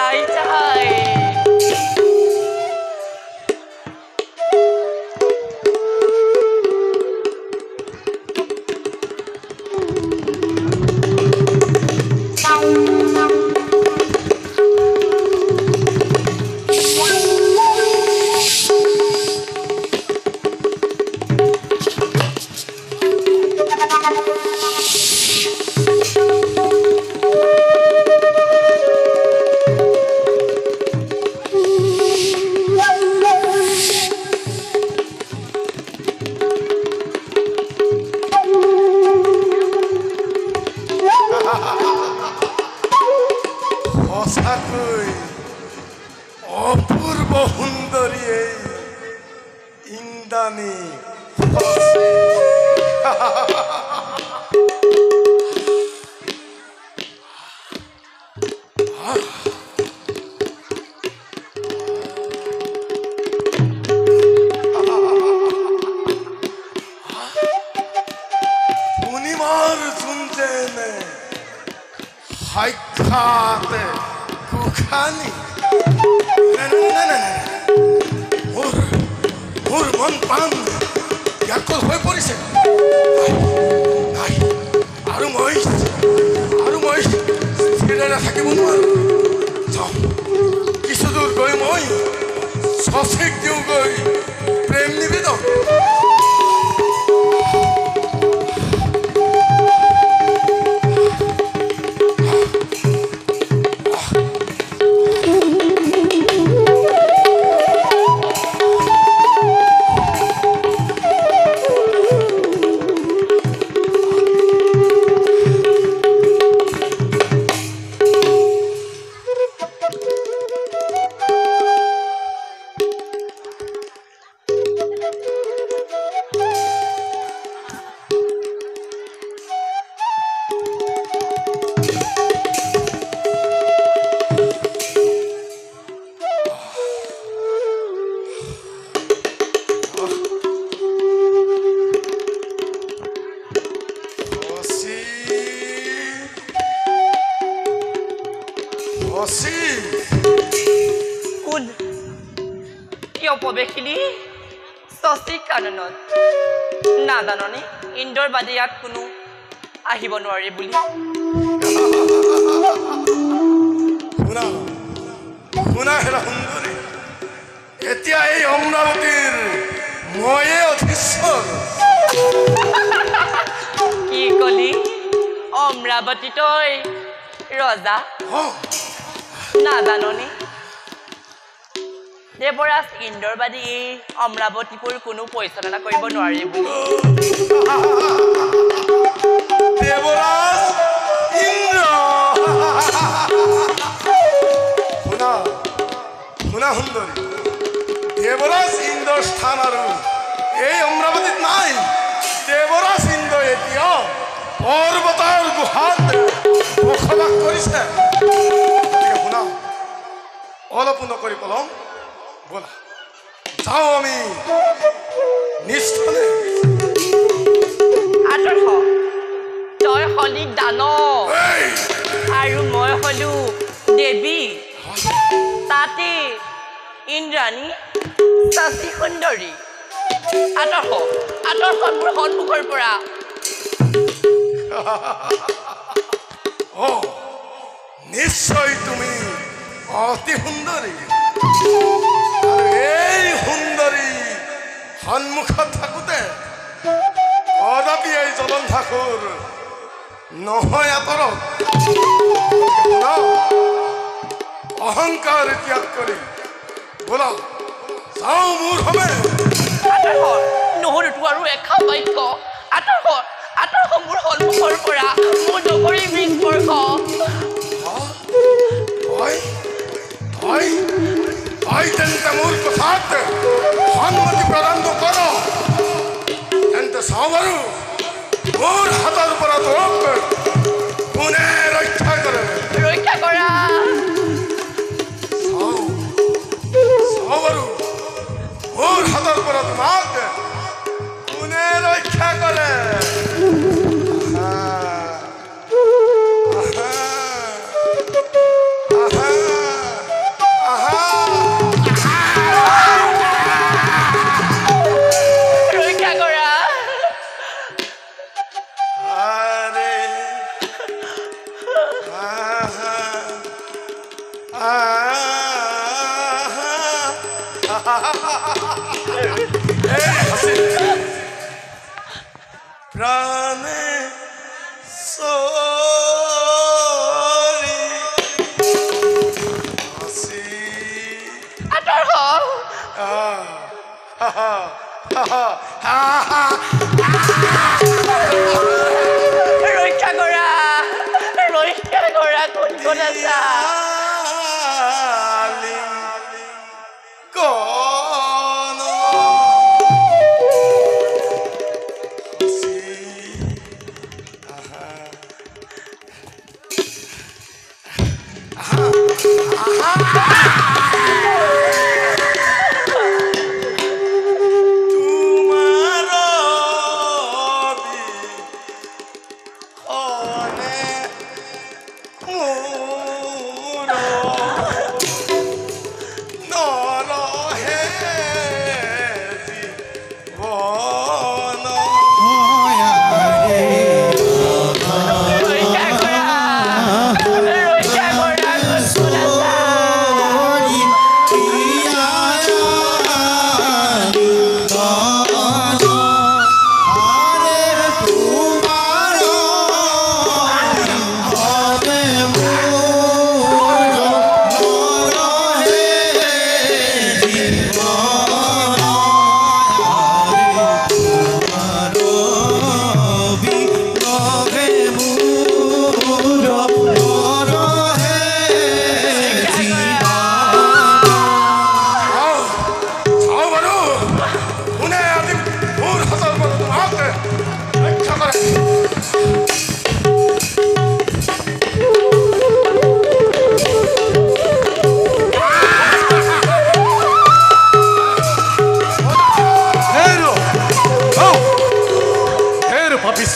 যাই যাই অপূৰ্ব সুন্দৰী ইন্দ্ৰাণী পূৰ্ণিমাৰ চুনচেনে সাক্ষাতে কুখানি মোৰ মন প্ৰাণ ব্যাকুল হৈ পৰিছে আৰু মই স্থিৰে থাকিব নোৱাৰো কিছু দূৰ গৈ মই সচিক দিওঁগৈ প্ৰেম নিবেদন কোন কিয় প্ৰৱেশিলি সচিক কাননত নাজাননি ইন্দৰ বাদে ইয়াত কোনো আহিব নোৱাৰে বুলি শুনা হেৰা সুন্দৰী এতিয়া এই অমৰাৱতীৰ ময়ে অধীশ্বৰ কি কলি অমৰাৱতী তই ৰজা নাজাননি দেৱৰাজ ইন্দৰ বাদে এই অমৰাৱতীপুৰ কোনো পৰিচালনা কৰিব নোৱাৰে বুলি দেৱৰাজ ইন্দ্ৰ শুনা সুন্দৰী দেৱৰাজ ইন্দ্ৰৰ স্থান আৰু এই অমৰাৱতীত নাই দেৱৰাজ ইন্দ্ৰ এতিয়া পৰ্বতৰ গুহাত বসবাস কৰিছে শুনা অলপ নকৰি পলম বলা যাওঁ আমি নিশ্চয় আদৰ্শ তই হলি দানৱ আৰু মই হলো দেৱী তাতে ইন্দ্ৰাণী সচি সুন্দৰী আদৰ্শ মোৰ সন্মুখৰ পৰা নিশ্চয় তুমি অতি সুন্দৰী আৰু এই সুন্দৰী সন্মুখত থাকোঁতে কদাপি এই জলন্ধাসুৰ নহয় আঁতৰত অহংকাৰ ত্যাগ কৰি বোলা যাওঁ মোৰ হবে নহৰুটো আৰু এখা বাক্য আঁতৰ্শ মোৰ সন্মুখৰ পৰা মোৰ নকৰি মৃস্পৰ্শ তেন্তে মোৰ কথাত সন্মতি প্ৰদান নকৰ তেন্তে চাওঁ বাৰু মোৰ হাতৰ পৰা তোক কোনে ৰক্ষা কৰা চাওঁ বাৰু মোৰ হাতৰ পৰা তোমাক কোনে ৰক্ষা কৰে প্ৰাণে সৰি হাসি আঁতৰ হ ৰক্ষা কৰা কোন কোন আছা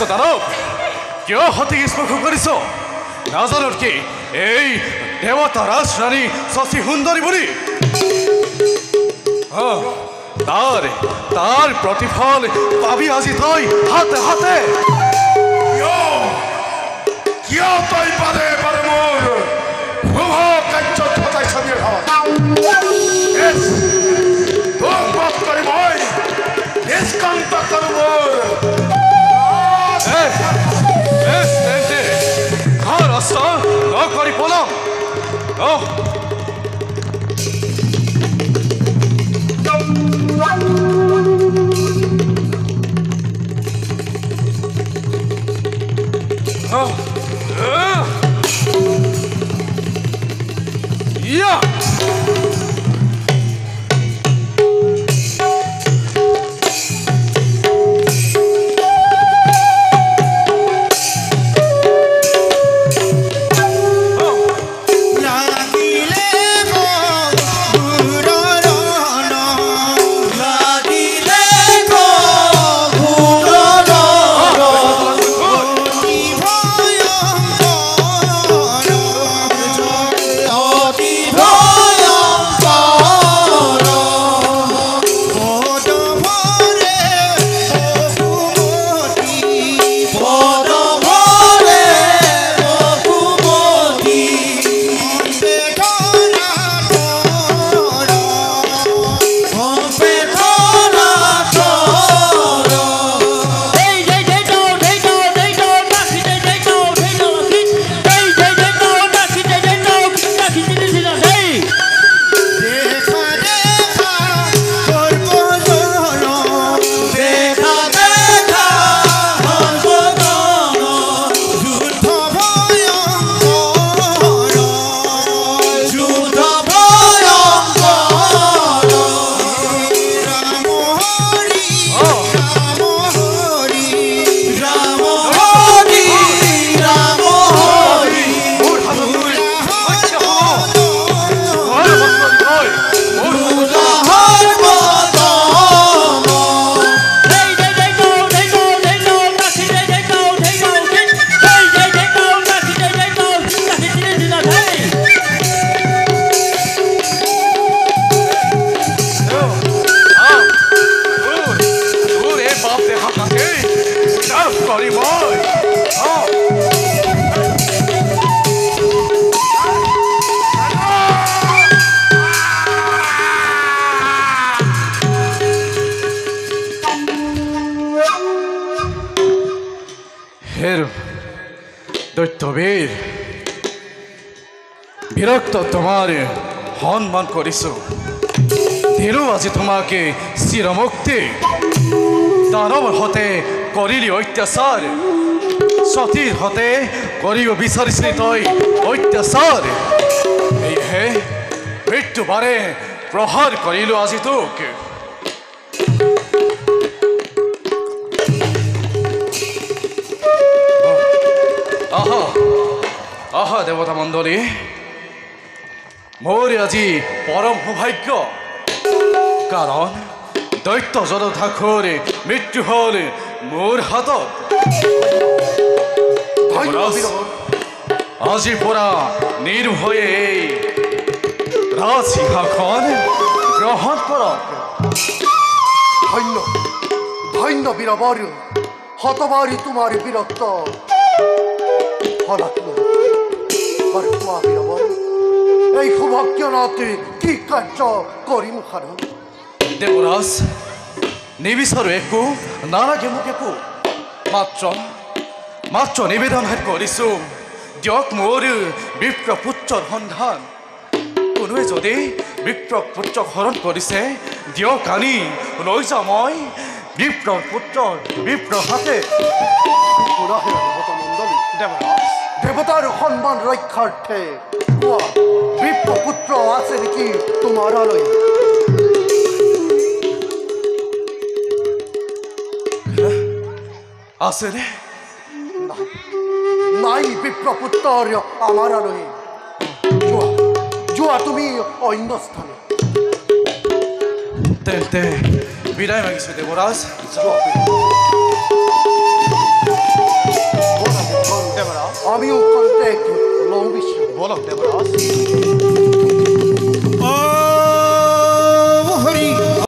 দানৱ কিয় সতীক স্পৰ্শ কৰিছ নাজানো কি এই দেৱতা ৰাজৰাণী শশী সুন্দৰী বুলি তাৰ প্ৰতিফল পাবি আজি তই হাতে হাতে কিয় তই বাৰে বাৰে মোৰ শুভ কাৰ্যত সদায় ছবি তোক বধ কৰি মই নিষ্কান্ত কৰোঁ মোৰ কৰি পলাম Oh তবে বিৰক্ত তোমাৰ সন্মান কৰিছো দিলো আজি তোমাকে চিৰমুক্তি দানৱৰ হতে কৰিলি অত্যাচাৰ সতীৰ হতে কৰিব বিচাৰিছিলি তই অত্যাচাৰ এইহে মৃত্যু বাৰে প্ৰহাৰ কৰিলো আজি তোক আহা আহা দেৱতা মণ্ডলী মোৰ আজি পৰম সৌভাগ্য কাৰণ দৈত্য জলধাখৰ মৃত্যু হ'ল মোৰ হাতত আজিৰ পৰা নিৰ্ভয়ে এই ৰাজসিংহাসন গ্ৰহণ কৰক ধন্য ধন্য বীৰবৰ হতবাৰি তোমাৰ বীৰত্ব বীৰবৰ এই সৌভাগ্যনাথে কি কাৰ্য কৰিম খাৰণ দেৱৰাজ নিবিচাৰো একো নালাগে মোক একো মাত্ৰ নিবেদনহে কৰিছোঁ দিয়ক মোৰ বিপ্ৰ পুত্ৰৰ সন্ধান কোনোৱে যদি বিপ্ৰ পুত্ৰক হৰণ কৰিছে দিয়ক আনি লৈ যাওঁ মই বিপ্ৰ পুত্ৰৰ বিপ্ৰ হাতে দেবতা মণ্ডলী দেবতাৰ সম্মান ৰক্ষাৰ্থে বিপ্ৰপুত্ৰ আছে নাকি তোমাৰ আলোয় আছে নে নাই বিপ্ৰপুত্ৰ আমাৰ আলোয় যোৱা তুমি অন্য স্থানে তেন্তে বিদায় মাগিছোঁ দেৱৰাজ আমিও কন্টেক্ট লওঁ বিশ্ব বলক দেৱৰাজ